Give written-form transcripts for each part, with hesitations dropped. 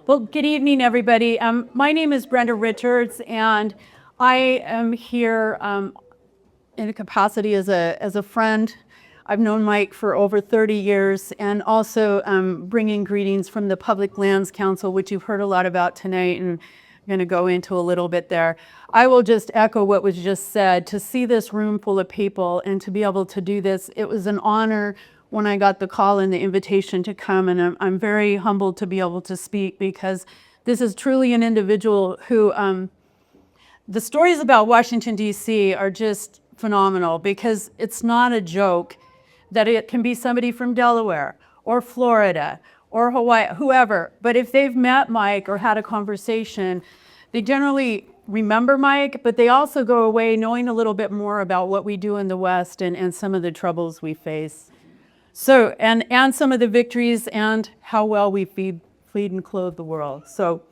Well, good evening, everybody. My name is Brenda Richards, and I am here in a capacity as a friend. I've known Mike for over 30 years, and also bringing greetings from the Public Lands Council, which you've heard a lot about tonight, and I'm going to go into a little bit there. I will just echo what was just said. To see this room full of people and to be able to do this, it was an honor when I got the call and the invitation to come, and I'm very humbled to be able to speak, because this is truly an individual who, the stories about Washington, D.C. are just phenomenal, because it's not a joke that it can be somebody from Delaware or Florida or Hawaii, whoever, but if they've met Mike or had a conversation, they generally remember Mike, but they also go away knowing a little bit more about what we do in the West and some of the troubles we face. So, and some of the victories and how well we feed and clothe the world. So,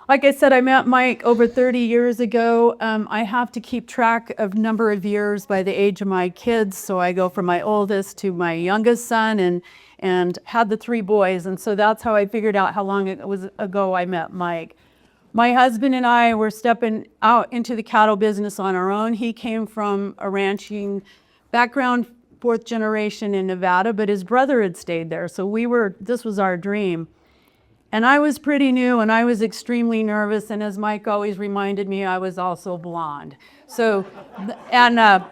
like I said, I met Mike over 30 years ago. I have to keep track of number of years by the age of my kids. So I go from my oldest to my youngest son, and had the 3 boys. And so that's how I figured out how long it was ago I met Mike. My husband and I were stepping out into the cattle business on our own. He came from a ranching background, 4th generation in Nevada, but his brother had stayed there. So this was our dream. And I was pretty new, and I was extremely nervous. And as Mike always reminded me, I was also blonde. So, and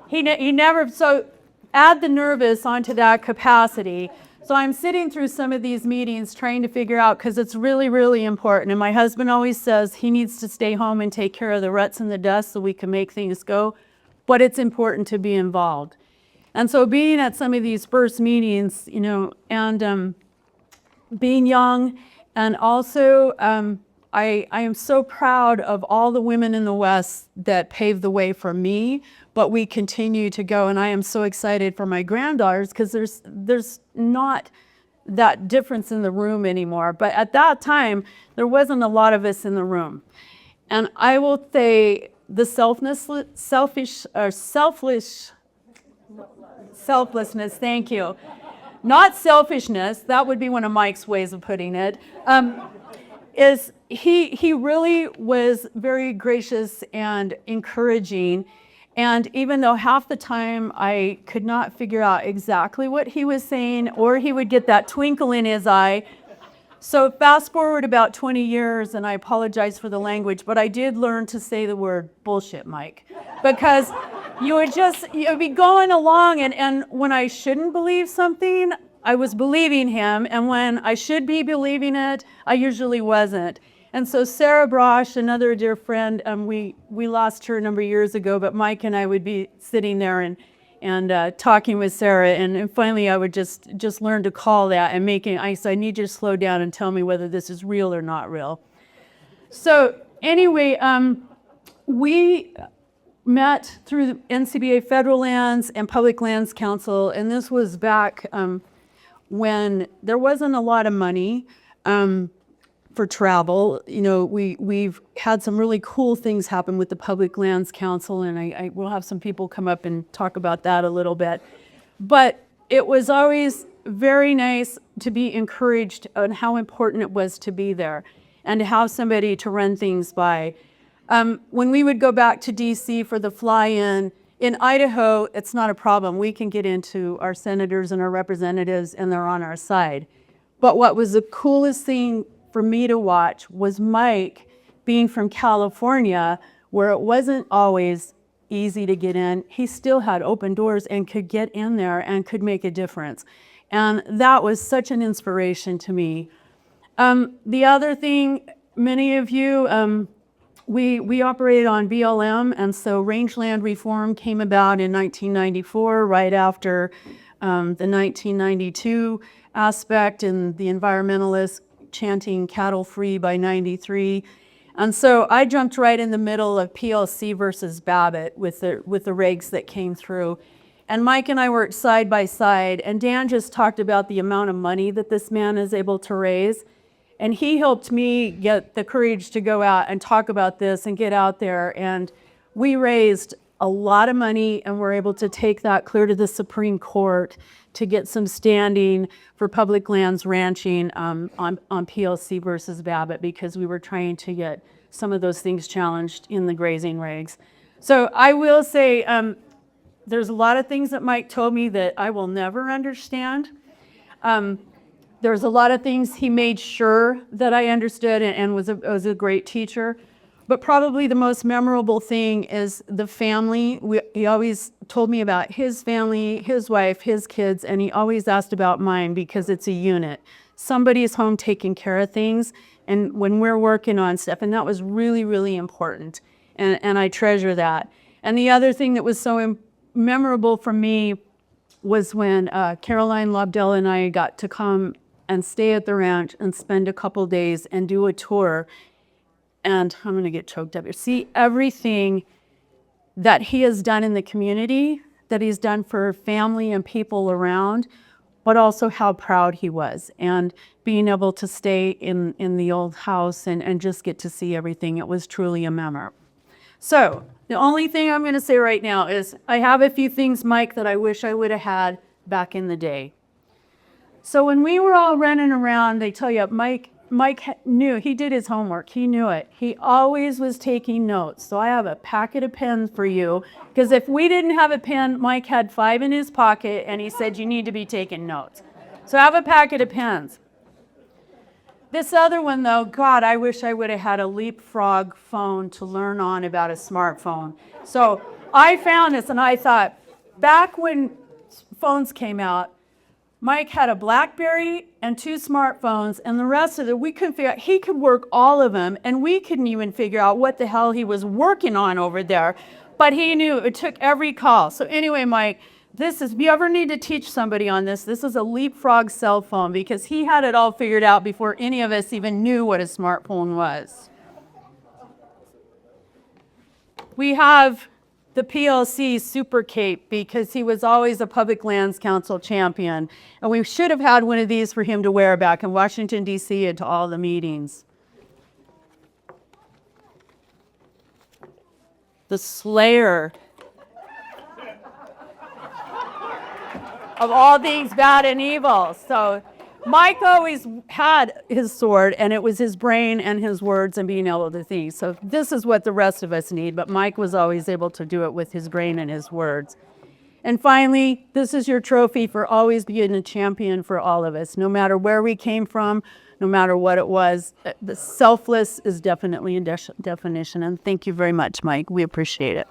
he never, so add the nervous onto that capacity. So I'm sitting through some of these meetings trying to figure out, because it's really, really important. And my husband always says he needs to stay home and take care of the ruts and the dust so we can make things go. But it's important to be involved. And so being at some of these first meetings, and being young, and also I am so proud of all the women in the West that paved the way for me, but we continue to go. And I am so excited for my granddaughters, because there's not that difference in the room anymore. But at that time, there wasn't a lot of us in the room. And I will say the selflessness, thank you. Not selfishness, that would be one of Mike's ways of putting it, is he really was very gracious and encouraging. And even though half the time I could not figure out exactly what he was saying, or he would get that twinkle in his eye. So fast forward about 20 years, and I apologize for the language, but I did learn to say the word bullshit, Mike, because you'd be going along, and when I shouldn't believe something, I was believing him, and when I should be believing it, I usually wasn't. And so Sarah Brosh, another dear friend, we lost her a number of years ago, but Mike and I would be sitting there and talking with Sarah, and finally I would just learn to call that and I said, I need you to slow down and tell me whether this is real or not real. So anyway, we met through the NCBA Federal Lands and Public Lands Council, and this was back when there wasn't a lot of money for travel. We've had some really cool things happen with the Public Lands Council, and I will have some people come up and talk about that a little bit. But it was always very nice to be encouraged on how important it was to be there and to have somebody to run things by. When we would go back to DC for the fly-in, in Idaho, it's not a problem. We can get into our senators and our representatives, and they're on our side. But what was the coolest thing for me to watch was Mike, being from California, where it wasn't always easy to get in. He still had open doors and could get in there and could make a difference. And that was such an inspiration to me. The other thing, many of you, we operated on BLM, and so rangeland reform came about in 1994, right after the 1992 aspect, and the environmentalists chanting cattle free by 93. And so I jumped right in the middle of PLC versus Babbitt with the regs that came through. And Mike and I worked side by side, and Dan just talked about the amount of money that this man is able to raise. And he helped me get the courage to go out and talk about this and get out there. And we raised a lot of money and were able to take that clear to the Supreme Court to get some standing for public lands ranching on PLC versus Babbitt, because we were trying to get some of those things challenged in the grazing regs. So I will say there's a lot of things that Mike told me that I will never understand. There's a lot of things he made sure that I understood, and was a great teacher. But probably the most memorable thing is the family. He always told me about his family, his wife, his kids, and he always asked about mine because it's a unit. Somebody's home taking care of things, and when we're working on stuff, and that was really, really important, and I treasure that. And the other thing that was so memorable for me was when Caroline Lobdell and I got to come and stay at the ranch and spend a couple days and do a tour. And I'm going to get choked up here. See everything that he has done in the community, that he's done for family and people around, but also how proud he was. And being able to stay in the old house and just get to see everything, it was truly a memory. So the only thing I'm going to say right now is I have a few things, Mike, that I wish I would have had back in the day. So when we were all running around, they tell you, Mike knew, he did his homework, he knew it. He always was taking notes. So I have a packet of pens for you, because if we didn't have a pen, Mike had 5 in his pocket, and he said, you need to be taking notes. So I have a packet of pens. This other one, though, God, I wish I would have had a leapfrog phone to learn on about a smartphone. So I found this, and I thought, back when phones came out, Mike had a BlackBerry and 2 smartphones, and the rest of it, we couldn't figure out. He could work all of them, and we couldn't even figure out what the hell he was working on over there. But he knew it took every call. So anyway, Mike, if you ever need to teach somebody on this is a leapfrog cell phone, because he had it all figured out before any of us even knew what a smartphone was. We have the PLC Super Cape, because he was always a Public Lands Council champion. And we should have had one of these for him to wear back in Washington, D.C. and to all the meetings. The slayer of all things bad and evil. So Mike always had his sword, and it was his brain and his words and being able to think. So this is what the rest of us need, but Mike was always able to do it with his brain and his words. And finally, this is your trophy for always being a champion for all of us, no matter where we came from, no matter what it was. The selfless is definitely a definition, and thank you very much, Mike. We appreciate it.